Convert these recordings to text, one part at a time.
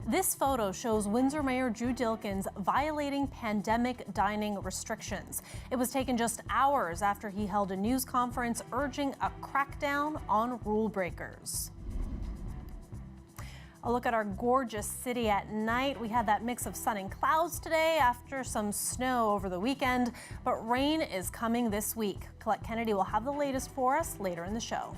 This photo shows Windsor Mayor Drew Dilkens violating pandemic dining restrictions. It was taken just hours after he held a news conference urging a crackdown on rule breakers. A look at our gorgeous city at night. We had that mix of sun and clouds today after some snow over the weekend, but rain is coming this week. Colette Kennedy will have the latest for us later in the show.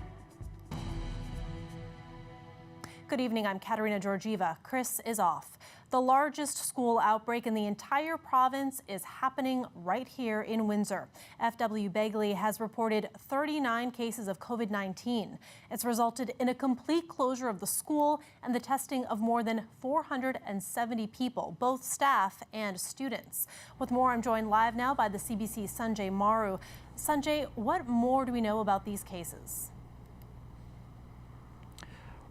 Good evening, I'm Katerina Georgieva. Chris is off. The largest school outbreak in the entire province is happening right here in Windsor. FW Begley has reported 39 cases of COVID-19. It's resulted in a complete closure of the school and the testing of more than 470 people, both staff and students. With more, I'm joined live now by the CBC's Sanjay Maru. Sanjay, what more do we know about these cases?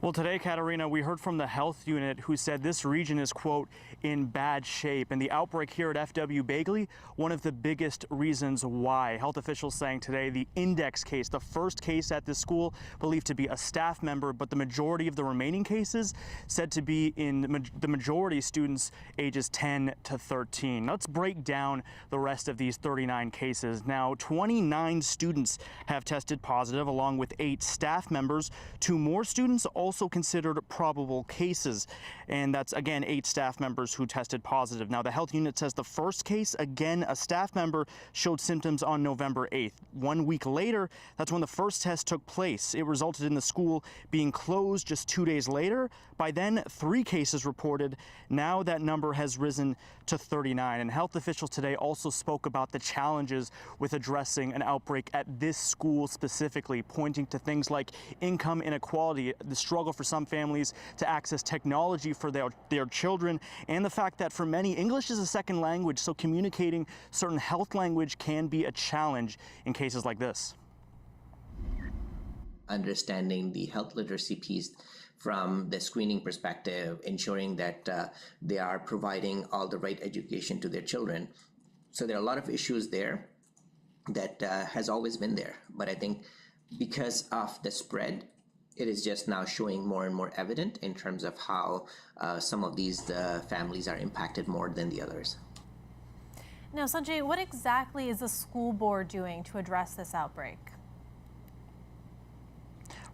Well, today, Katerina, we heard from the health unit who said this region is, quote, in bad shape. And the outbreak here at FW Begley, one of the biggest reasons why. Health officials saying today the index case, the first case at this school, believed to be a staff member, but the majority of the remaining cases said to be in the majority students ages 10 to 13. Let's break down the rest of these 39 cases. Now, 29 students have tested positive, along with 8 staff members. 2 more students also considered probable cases, and that's again 8 staff members who tested positive. Now, the health unit says the first case, again a staff member, showed symptoms on November 8th. 1 week later, that's when the first test took place. It resulted in the school being closed just 2 days later. By then, 3 cases reported. Now that number has risen to 39. And health officials today also spoke about the challenges with addressing an outbreak at this school specifically, pointing to things like income inequality, the struggle for some families to access technology for their children, and the fact that for many, English is a second language, so communicating certain health language can be a challenge in cases like this. Understanding the health literacy piece from the screening perspective, ensuring that they are providing all the right education to their children. So there are a lot of issues there that has always been there. But I think because of the spread, it is just now showing more and more evident in terms of how some of these families are impacted more than the others. Now, Sanjay, what exactly is the school board doing to address this outbreak?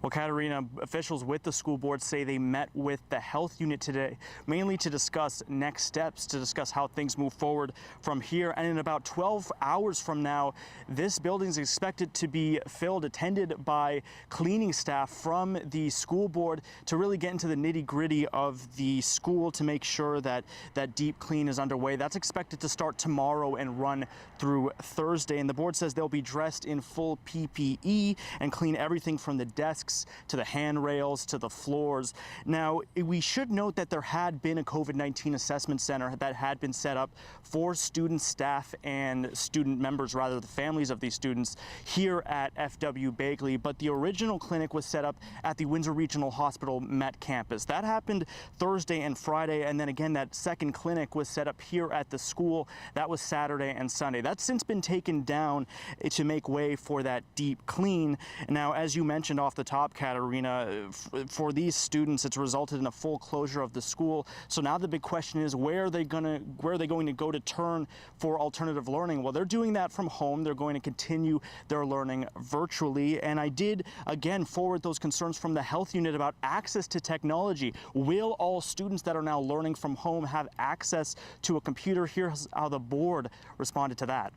Well, Katerina, officials with the school board say they met with the health unit today, mainly to discuss next steps, to discuss how things move forward from here. And in about 12 hours from now, this building is expected to be filled, attended by cleaning staff from the school board to really get into the nitty-gritty of the school to make sure that that deep clean is underway. That's expected to start tomorrow and run through Thursday. And the board says they'll be dressed in full PPE and clean everything from the desks to the handrails to the floors. Now, we should note that there had been a COVID-19 assessment center that had been set up for student staff and student members, rather the families of these students, here at FW Begley, but the original clinic was set up at the Windsor Regional Hospital Met Campus. That happened Thursday and Friday, and then again that second clinic was set up here at the school. That was Saturday and Sunday. That's since been taken down to make way for that deep clean. Now, as you mentioned off the top, Katerina, for these students, it's resulted in a full closure of the school. So now the big question is, where are they going to go to turn for alternative learning? Well, they're doing that from home. They're going to continue their learning virtually. And I did, again, forward those concerns from the health unit about access to technology. Will all students that are now learning from home have access to a computer? Here's how the board responded to that.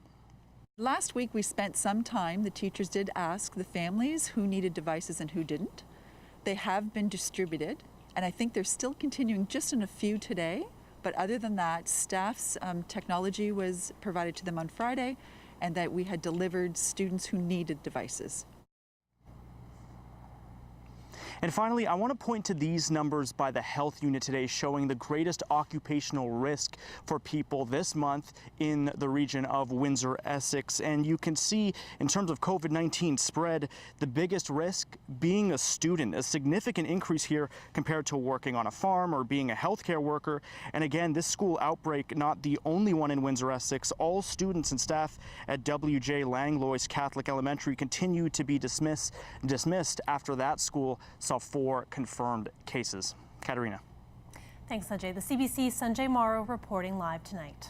Last week we spent some time, the teachers did ask the families who needed devices and who didn't. They have been distributed, and I think they're still continuing just in a few today. But other than that, staff's technology was provided to them on Friday, and that we had delivered students who needed devices. And finally, I want to point to these numbers by the health unit today showing the greatest occupational risk for people this month in the region of Windsor, Essex. And you can see in terms of COVID-19 spread, the biggest risk being a student, a significant increase here compared to working on a farm or being a healthcare worker. And again, this school outbreak, not the only one in Windsor, Essex. All students and staff at W.J. Langlois Catholic Elementary continue to be dismissed after that school saw 4 confirmed cases. Katerina. Thanks, Sanjay. The CBC's Sanjay Morrow reporting live tonight.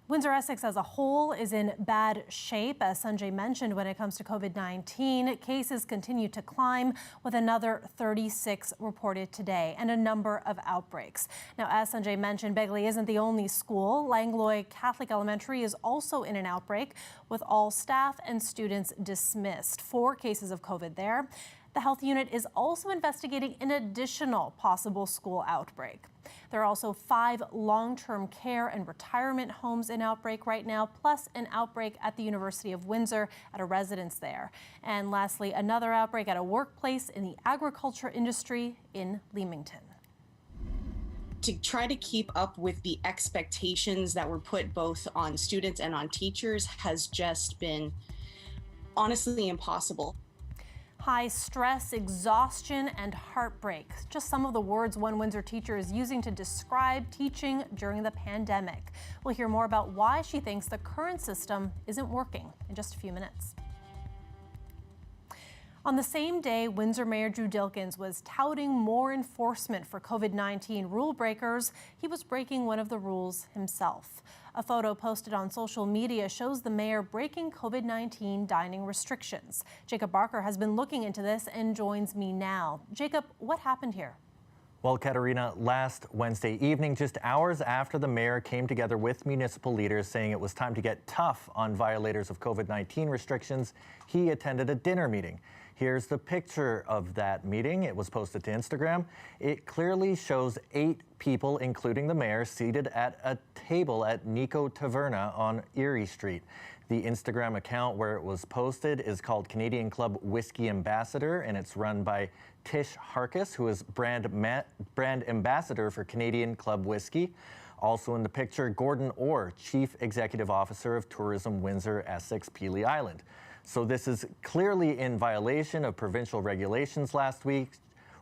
Windsor Essex as a whole is in bad shape, as Sanjay mentioned, when it comes to COVID-19. Cases continue to climb, with another 36 reported today and a number of outbreaks. Now, as Sanjay mentioned, Begley isn't the only school. Langlois Catholic Elementary is also in an outbreak, with all staff and students dismissed. 4 cases of COVID there. The health unit is also investigating an additional possible school outbreak. There are also 5 long-term care and retirement homes in outbreak right now, plus an outbreak at the University of Windsor at a residence there. And lastly, another outbreak at a workplace in the agriculture industry in Leamington. To try to keep up with the expectations that were put both on students and on teachers has just been honestly impossible. High stress, exhaustion, and heartbreak. Just some of the words one Windsor teacher is using to describe teaching during the pandemic. We'll hear more about why she thinks the current system isn't working in just a few minutes. On the same day, Windsor Mayor Drew Dilkens was touting more enforcement for COVID-19 rule breakers, he was breaking one of the rules himself. A photo posted on social media shows the mayor breaking COVID-19 dining restrictions. Jacob Barker has been looking into this and joins me now. Jacob, what happened here? Well, Katerina, last Wednesday evening, just hours after the mayor came together with municipal leaders saying it was time to get tough on violators of COVID-19 restrictions, he attended a dinner meeting. Here's the picture of that meeting. It was posted to Instagram. It clearly shows 8 people, including the mayor, seated at a table at Nico Taverna on Erie Street. The Instagram account where it was posted is called Canadian Club Whiskey Ambassador, and it's run by Tish Harkis, who is brand ambassador for Canadian Club Whiskey. Also in the picture, Gordon Orr, Chief Executive Officer of Tourism Windsor, Essex, Pelee Island. So this is clearly in violation of provincial regulations last week,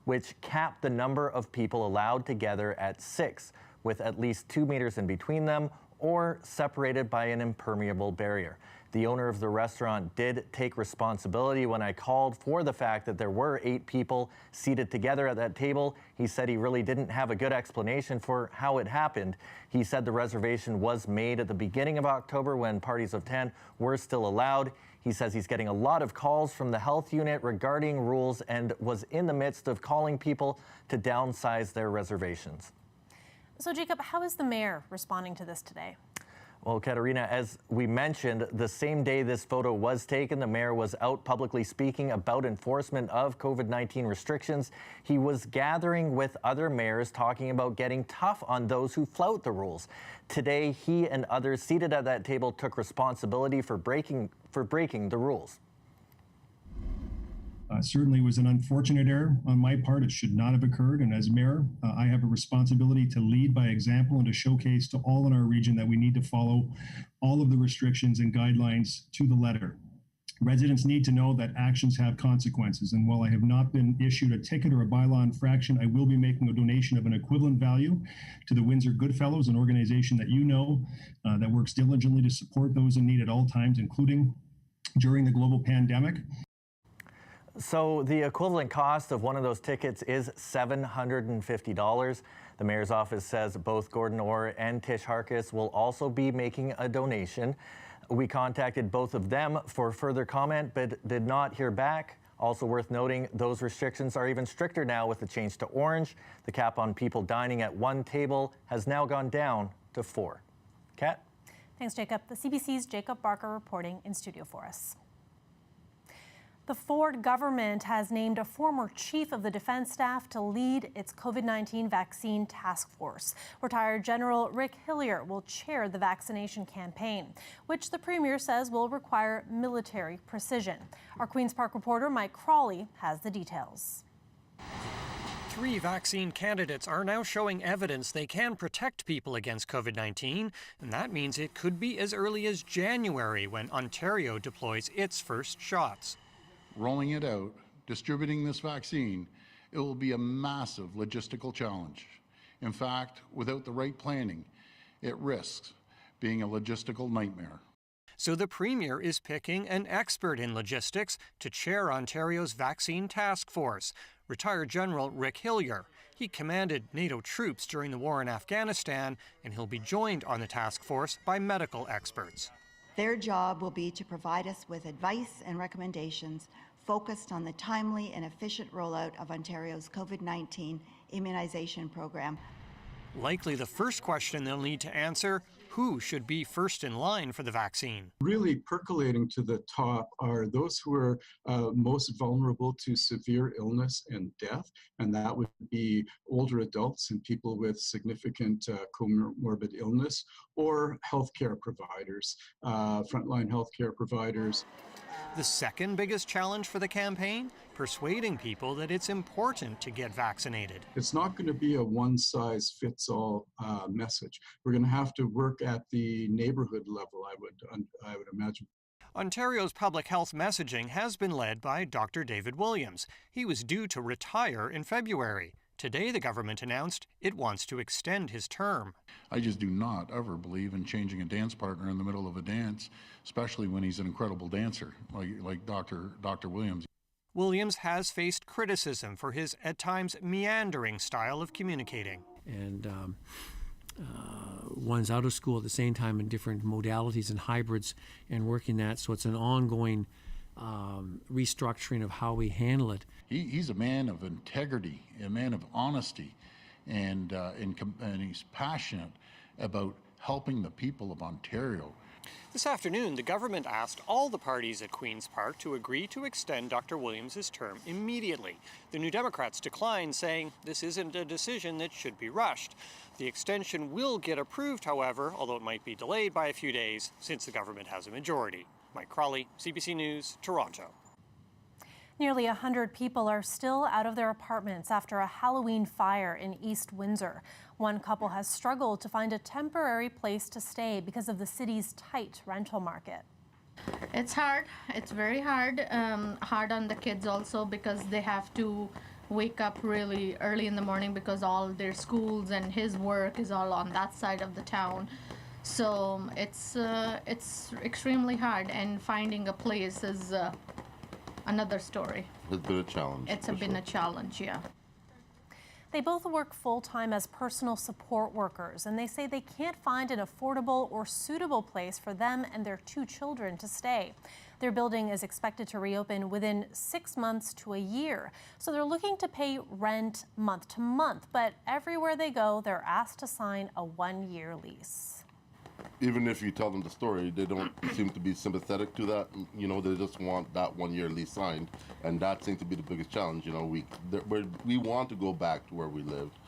which capped the number of people allowed together at 6, with at least 2 meters in between them or separated by an impermeable barrier. The owner of the restaurant did take responsibility when I called for the fact that there were 8 people seated together at that table. He said he really didn't have a good explanation for how it happened. He said the reservation was made at the beginning of October when parties of 10 were still allowed. He says he's getting a lot of calls from the health unit regarding rules and was in the midst of calling people to downsize their reservations. So, Jacob, how is the mayor responding to this today? Well, Katerina, as we mentioned, the same day this photo was taken, the mayor was out publicly speaking about enforcement of COVID-19 restrictions. He was gathering with other mayors talking about getting tough on those who flout the rules. Today, he and others seated at that table took responsibility for breaking the rules. Certainly was an unfortunate error on my part. It should not have occurred. And as mayor, I have a responsibility to lead by example and to showcase to all in our region that we need to follow all of the restrictions and guidelines to the letter. Residents need to know that actions have consequences. And while I have not been issued a ticket or a bylaw infraction, I will be making a donation of an equivalent value to the Windsor Goodfellows, an organization that you know that works diligently to support those in need at all times, including during the global pandemic. So the equivalent cost of one of those tickets is $750. The mayor's office says both Gordon Orr and Tish Harkis will also be making a donation. We contacted both of them for further comment, but did not hear back. Also worth noting, those restrictions are even stricter now with the change to orange. The cap on people dining at 1 table has now gone down to 4. Kat? Thanks, Jacob. The CBC's Jacob Barker reporting in studio for us. The Ford government has named a former chief of the defense staff to lead its COVID-19 vaccine task force. Retired General Rick Hillier will chair the vaccination campaign, which the premier says will require military precision. Our Queen's Park reporter Mike Crawley has the details. 3 vaccine candidates are now showing evidence they can protect people against COVID-19, and that means it could be as early as January when Ontario deploys its first shots. Rolling it out, distributing this vaccine, it will be a massive logistical challenge. In fact, without the right planning, it risks being a logistical nightmare. So the premier is picking an expert in logistics to chair Ontario's vaccine task force. Retired General Rick Hillier. He commanded NATO troops during the war in Afghanistan, and he'll be joined on the task force by medical experts. Their job will be to provide us with advice and recommendations focused on the timely and efficient rollout of Ontario's COVID-19 immunization program. Likely the first question they'll need to answer, who should be first in line for the vaccine? Really percolating to the top are those who are most vulnerable to severe illness and death, and that would be older adults and people with significant comorbid illness, or healthcare providers, frontline healthcare providers. The second biggest challenge for the campaign? Persuading people that it's important to get vaccinated. It's not going to be a one-size-fits-all message. We're going to have to work at the neighborhood level, I would imagine. Ontario's public health messaging has been led by Dr. David Williams. He was due to retire in February. Today, the government announced it wants to extend his term. I just do not ever believe in changing a dance partner in the middle of a dance, especially when he's an incredible dancer, like Dr. Williams. Williams has faced criticism for his, at times, meandering style of communicating. And one's out of school at the same time in different modalities and hybrids and working that, so it's an ongoing restructuring of how we handle it. He's a man of integrity, a man of honesty, and he's passionate about helping the people of Ontario. This afternoon, the government asked all the parties at Queen's Park to agree to extend Dr. Williams' term immediately. The New Democrats declined, saying this isn't a decision that should be rushed. The extension will get approved, however, although it might be delayed by a few days since the government has a majority. Mike Crawley, CBC News, Toronto. Nearly 100 people are still out of their apartments after a Halloween fire in East Windsor. One couple has struggled to find a temporary place to stay because of the city's tight rental market. It's hard. It's very hard. Hard on the kids also because they have to wake up really early in the morning because all their schools and his work is all on that side of the town. So it's extremely hard, and finding a place is another story. It's been a challenge. It's been a challenge, yeah. They both work full-time as personal support workers, and they say they can't find an affordable or suitable place for them and their 2 children to stay. Their building is expected to reopen within 6 months to a year, so they're looking to pay rent month to month, but everywhere they go, they're asked to sign a 1-year lease. Even if you tell them the story, they don't seem to be sympathetic to that. You know, they just want that 1-year lease signed, and that seems to be the biggest challenge. You know, we want to go back to where we lived.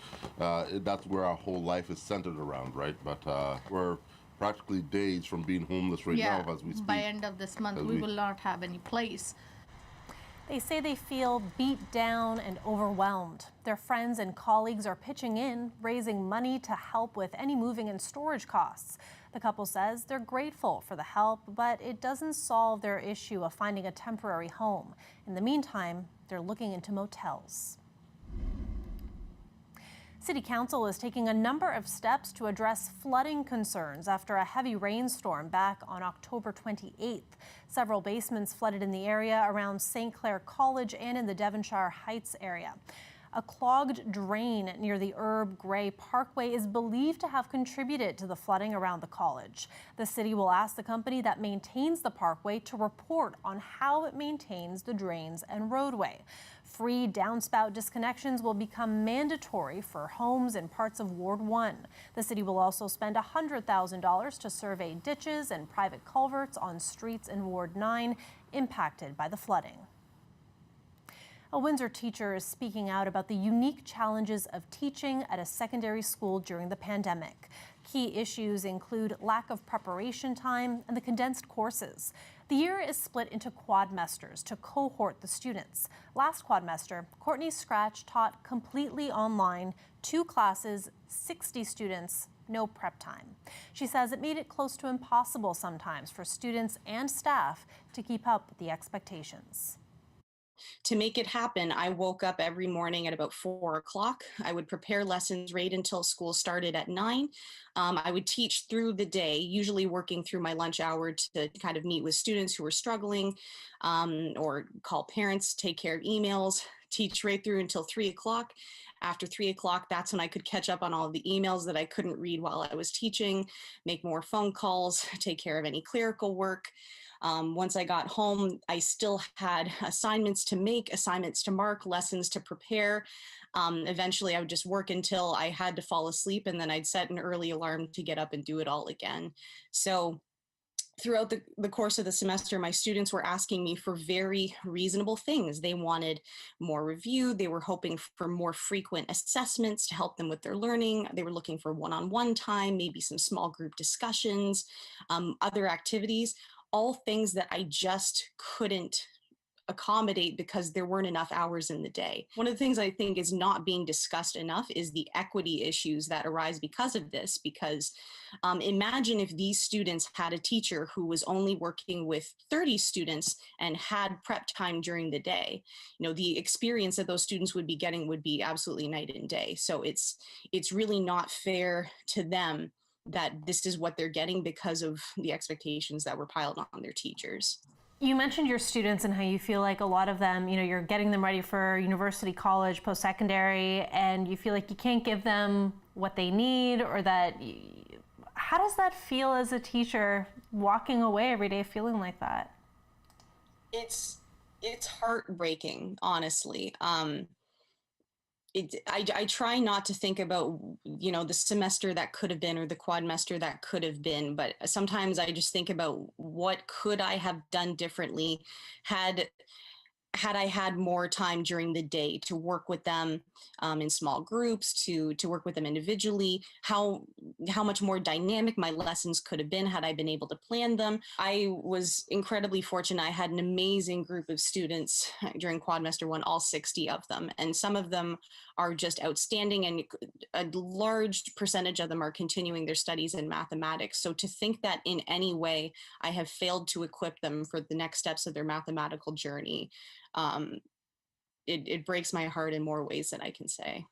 That's where our whole life is centered around, right? But we're practically days from being homeless right now as we speak. By end of this month, we will not have any place. They say they feel beat down and overwhelmed. Their friends and colleagues are pitching in, raising money to help with any moving and storage costs. The couple says they're grateful for the help, but it doesn't solve their issue of finding a temporary home. In the meantime, they're looking into motels. City Council is taking a number of steps to address flooding concerns after a heavy rainstorm back on October 28th. Several basements flooded in the area around St. Clair College and in the Devonshire Heights area. A clogged drain near the Herb Gray Parkway is believed to have contributed to the flooding around the college. The city will ask the company that maintains the parkway to report on how it maintains the drains and roadway. Free downspout disconnections will become mandatory for homes in parts of Ward 1. The city will also spend $100,000 to survey ditches and private culverts on streets in Ward 9 impacted by the flooding. A Windsor teacher is speaking out about the unique challenges of teaching at a secondary school during the pandemic. Key issues include lack of preparation time and the condensed courses. The year is split into quadmesters to cohort the students. Last quadmester, Courtney Scratch taught completely online, 2 classes, 60 students, no prep time. She says it made it close to impossible sometimes for students and staff to keep up with the expectations. To make it happen, I woke up every morning at about 4 o'clock. I would prepare lessons right until school started at 9. I would teach through the day, usually working through my lunch hour to kind of meet with students who were struggling or call parents, take care of emails, teach right through until 3 o'clock. After 3 o'clock, that's when I could catch up on all of the emails that I couldn't read while I was teaching, make more phone calls, take care of any clerical work. Once I got home, I still had assignments to make, assignments to mark, lessons to prepare. Eventually, I would just work until I had to fall asleep, and then I'd set an early alarm to get up and do it all again. So throughout the course of the semester, my students were asking me for very reasonable things. They wanted more review. They were hoping for more frequent assessments to help them with their learning. They were looking for one-on-one time, maybe some small group discussions, other activities, all things that I just couldn't accommodate because there weren't enough hours in the day. One of the things I think is not being discussed enough is the equity issues that arise because of this, because imagine if these students had a teacher who was only working with 30 students and had prep time during the day. You know, the experience that those students would be getting would be absolutely night and day. So it's really not fair to them that this is what they're getting because of the expectations that were piled on their teachers. You mentioned your students and how you feel like a lot of them, you're getting them ready for university, college, post-secondary, and you feel like you can't give them what they need, or that. How does that feel as a teacher, walking away every day feeling like that? It's heartbreaking, honestly. I try not to think about, the semester that could have been or the quadmester that could have been, but sometimes I just think about what could I have done differently had I had more time during the day to work with them in small groups, to work with them individually, how much more dynamic my lessons could have been had I been able to plan them. I was incredibly fortunate. I had an amazing group of students during quadmester 1, all 60 of them, and some of them are just outstanding, and a large percentage of them are continuing their studies in mathematics. So to think that in any way I have failed to equip them for the next steps of their mathematical journey, it breaks my heart in more ways than I can say.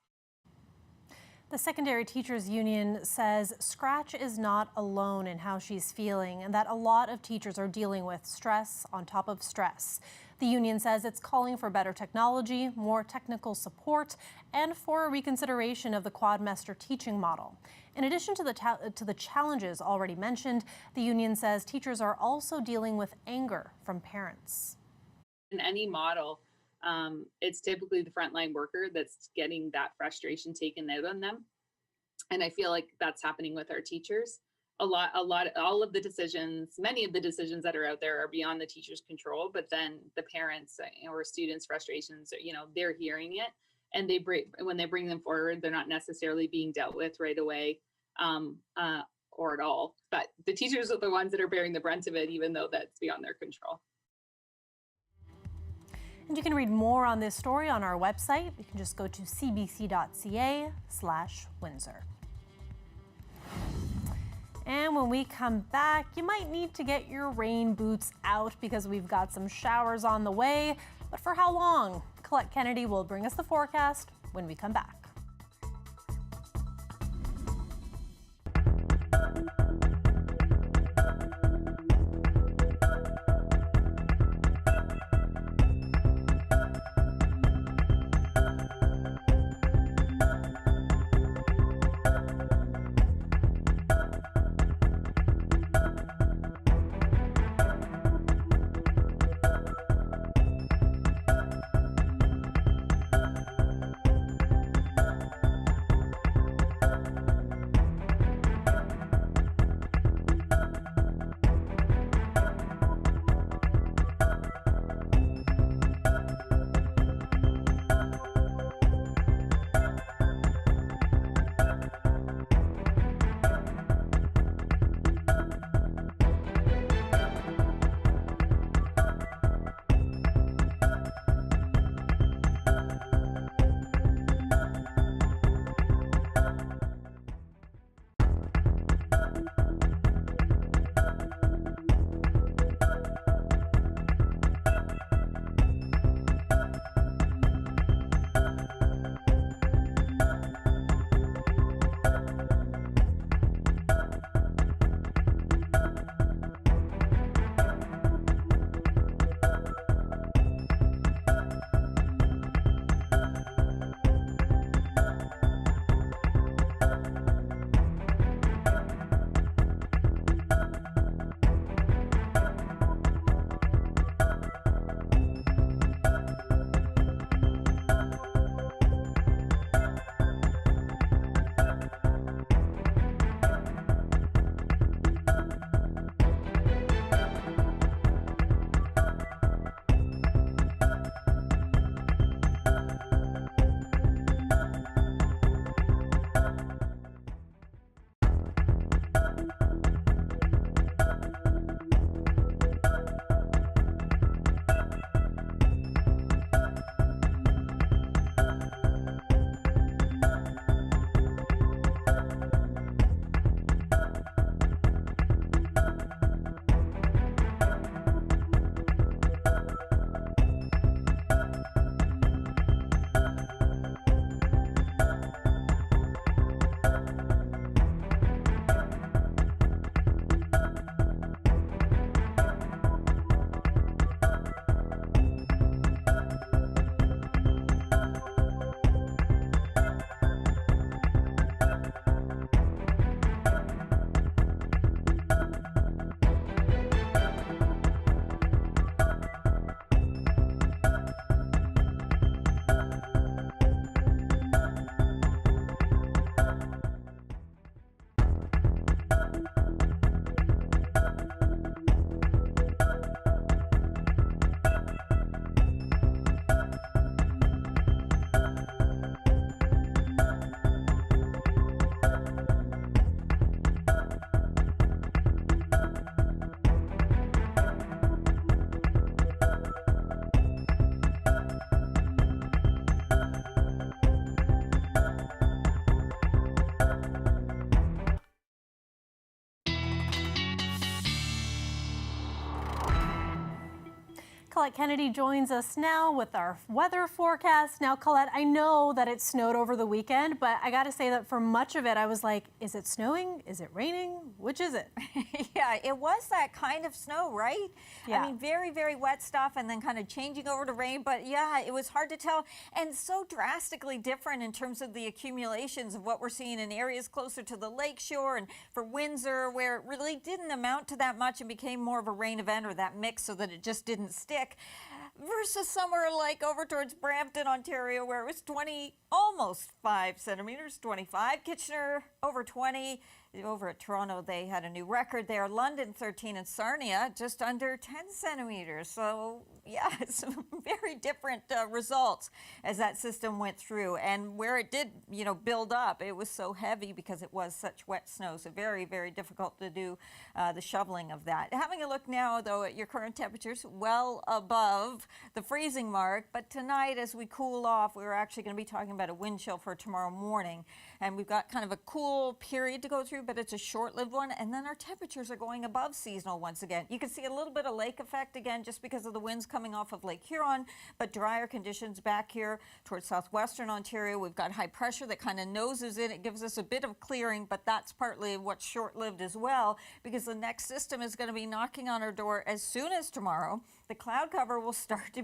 The Secondary Teachers Union says Scratch is not alone in how she's feeling, and that a lot of teachers are dealing with stress on top of stress. The union says it's calling for better technology, more technical support, and for a reconsideration of the quadmester teaching model. In addition to the challenges already mentioned, the union says teachers are also dealing with anger from parents. In any model, it's typically the frontline worker that's getting that frustration taken out on them. And I feel like that's happening with our teachers. All of the decisions, many of the decisions that are out there are beyond the teacher's control, but then the parents or students' frustrations, they're hearing it, and when they bring them forward, they're not necessarily being dealt with right away or at all. But the teachers are the ones that are bearing the brunt of it, even though that's beyond their control. And you can read more on this story on our website. You can just go to cbc.ca/Windsor. And when we come back, you might need to get your rain boots out because we've got some showers on the way. But for how long? Colette Kennedy will bring us the forecast when we come back. Colette Kennedy joins us now with our weather forecast. Now, Colette, I know that it snowed over the weekend, but I got to say that for much of it, I was like, is it snowing? Is it raining? Which is it? Yeah, it was that kind of snow, right? Yeah. I mean, very, very wet stuff and then kind of changing over to rain. But yeah, it was hard to tell and so drastically different in terms of the accumulations of what we're seeing in areas closer to the lakeshore and for Windsor, where it really didn't amount to that much and became more of a rain event or that mix so that it just didn't stick. Versus somewhere like over towards Brampton, Ontario, where it was 20, almost 5 centimeters, 25. Kitchener, over 20. Over at Toronto, they had a new record there. London, 13, and Sarnia, just under 10 centimeters. So, yeah, some very different results as that system went through. And where it did, build up, it was so heavy because it was such wet snow. So very, very difficult to do the shoveling of that. Having a look now, though, at your current temperatures, well above the freezing mark. But tonight, as we cool off, we're actually going to be talking about a wind chill for tomorrow morning. And we've got kind of a cool period to go through, but it's a short-lived one. And then our temperatures are going above seasonal once again. You can see a little bit of lake effect again, just because of the winds coming off of Lake Huron, but drier conditions back here towards southwestern Ontario. We've got high pressure that kind of noses in. It gives us a bit of clearing, but that's partly what's short-lived as well, because the next system is going to be knocking on our door as soon as tomorrow. The cloud cover will start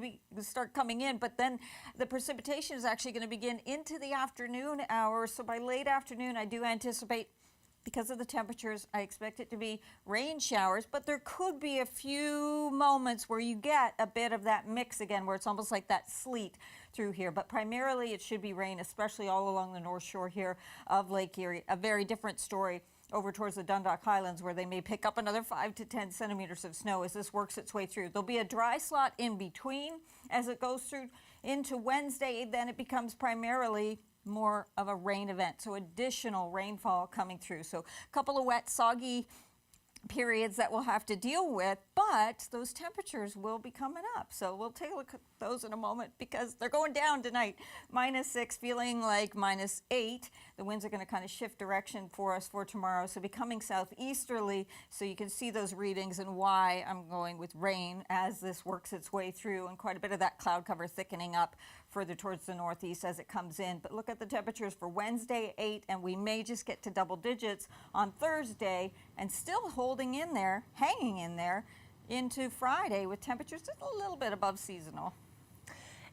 coming in, but then the precipitation is actually going to begin into the afternoon hours. So by late afternoon, I do anticipate, because of the temperatures, I expect it to be rain showers, but there could be a few moments where you get a bit of that mix again, where it's almost like that sleet through here. But primarily it should be rain, especially all along the North Shore here of Lake Erie. A very different story over towards the Dundalk Highlands, where they may pick up another 5 to 10 centimeters of snow as this works its way through. There'll be a dry slot in between as it goes through into Wednesday. Then it becomes primarily more of a rain event, so additional rainfall coming through. So a couple of wet, soggy periods that we'll have to deal with, but those temperatures will be coming up. So we'll take a look at those in a moment, because they're going down tonight. -6, feeling like -8. The winds are going to kind of shift direction for us for tomorrow, so becoming southeasterly. So you can see those readings and why I'm going with rain as this works its way through, and quite a bit of that cloud cover thickening up further towards the northeast as it comes in. But look at the temperatures for Wednesday, 8, and we may just get to double digits on Thursday, and still holding in there, hanging in there into Friday with temperatures just a little bit above seasonal.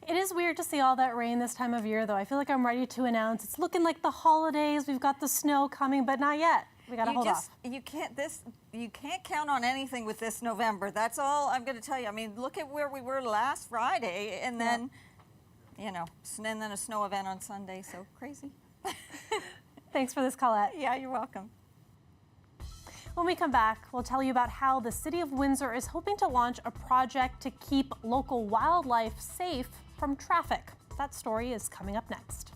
It is weird to see all that rain this time of year, though. I feel like I'm ready to announce it's looking like the holidays. We've got the snow coming, but not yet. We got to hold off. You can't count on anything with this November. That's all I'm going to tell you. I mean, look at where we were last Friday, and then, and then a snow event on Sunday. So crazy. Thanks for this, Colette. Yeah, you're welcome. When we come back, we'll tell you about how the City of Windsor is hoping to launch a project to keep local wildlife safe from traffic. That story is coming up next.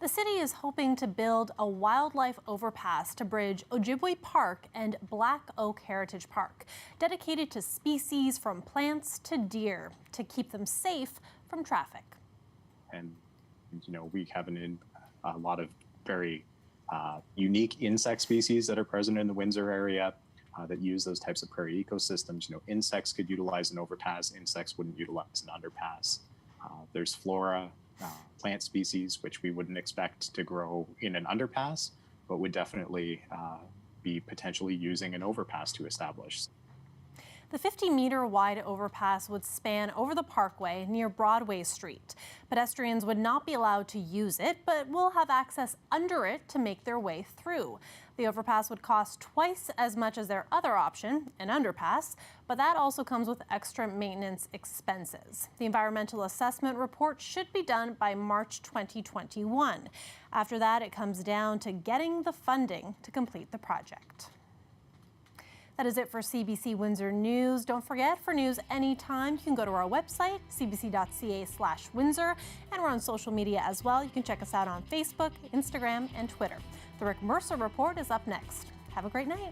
The city is hoping to build a wildlife overpass to bridge Ojibwe Park and Black Oak Heritage Park, dedicated to species from plants to deer, to keep them safe from traffic. And, we have a lot of very unique insect species that are present in the Windsor area that use those types of prairie ecosystems. Insects could utilize an overpass, insects wouldn't utilize an underpass. There's flora, plant species, which we wouldn't expect to grow in an underpass, but would definitely be potentially using an overpass to establish. The 50-meter wide overpass would span over the parkway near Broadway Street. Pedestrians would not be allowed to use it, but will have access under it to make their way through. The overpass would cost twice as much as their other option, an underpass, but that also comes with extra maintenance expenses. The environmental assessment report should be done by March 2021. After that, it comes down to getting the funding to complete the project. That is it for CBC Windsor News. Don't forget, for news anytime, you can go to our website, cbc.ca/Windsor, and we're on social media as well. You can check us out on Facebook, Instagram, and Twitter. The Rick Mercer Report is up next. Have a great night.